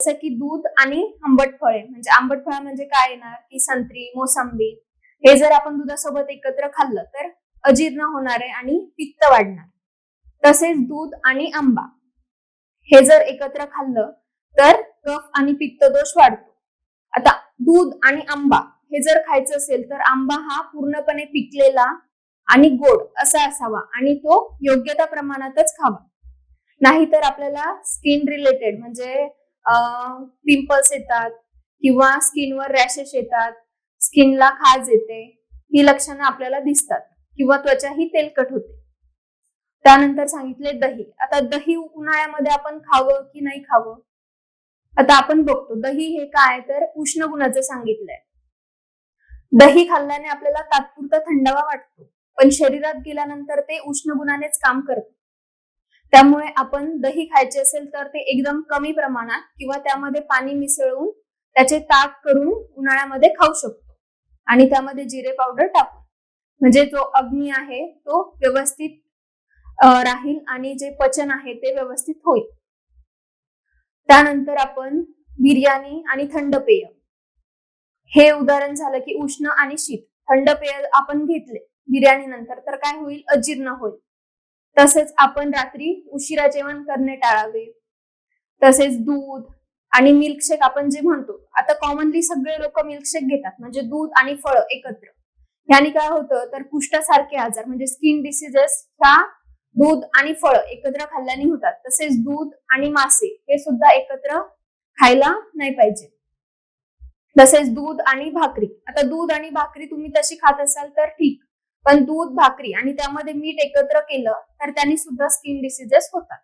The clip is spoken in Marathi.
जसं की दूध आणि आंबट फळे. म्हणजे आंबट फळ म्हणजे काय येणार की संत्री, मोसंबी. हे जर आपण दुधासोबत एकत्र खाल्लं तर अजीर्ण होणार आहे आणि पित्त वाढणार. तसेच दूध आणि आंबा हे जर एकत्र खाल्लं तर कफ आणि पित्त दोष वाढतो. आता दूध आणि आंबा हे जर खायचं असेल तर आंबा हा पूर्णपणे पिकलेला आणि गोड असा असावा आणि तो योग्य त्या प्रमाणातच खावा. नाहीतर आपल्याला स्किन रिलेटेड म्हणजे पिंपल्स येतात किंवा स्किनवर रॅशेस येतात, स्किनला खाज येते, ही लक्षणं आपल्याला दिसतात किंवा त्वचा ही तेलकट होते. त्यानंतर सांगितले दही. आता दही उन्हाळ्यामध्ये आपण खावं की नाही खावं? आता आपण बघतो दही हे काय तर उष्ण गुणाचं सांगितलंय. दही खाल्ल्याने आपल्याला तात्पुरता थंडावा वाटतो, पण शरीरात गेल्यानंतर ते उष्ण गुणानेच काम करतं. त्यामुळे आपण दही खायचे असेल तर ते एकदम कमी प्रमाणात किंवा त्यामध्ये पाणी मिसळून त्याचे ताक करून उन्हाळ्यामध्ये खाऊ शकतो आणि त्यामध्ये जिरे पावडर टाकून. म्हणजे जो अग्नी आहे तो व्यवस्थित राहील आणि जे पचन आहे ते व्यवस्थित होईल. त्यानंतर आपण बिर्याणी आणि थंड पेय हे उदाहरण झालं की उष्ण आणि शीत. थंड पेय आपण घेतले बिर्याणी नंतर तर काय होईल? अजीर्ण होईल. तसेच आपण रात्री उशिरा जेवण करणे टाळावे. तसेच दूध आणि मिल्कशेक आपण जे म्हणतो, आता कॉमनली सगळे लोक मिल्कशेक घेतात म्हणजे दूध आणि फळ एकत्र. याने काय होतं तर कुष्ठासारखे आजार म्हणजे स्किन डिसीजेस ह्या दूध आणि फळ एकत्र खाल्ल्याने होतात. तसेच दूध आणि मासे हे सुद्धा एकत्र खायला नाही पाहिजे. तसेच दूध आणि भाकरी. आता दूध आणि भाकरी तुम्ही तशी खात असाल तर ठीक, पण दूध भाकरी आणि त्यामध्ये मीठ एकत्र केलं तर त्यांनी सुद्धा स्किन डिसीजेस होतात.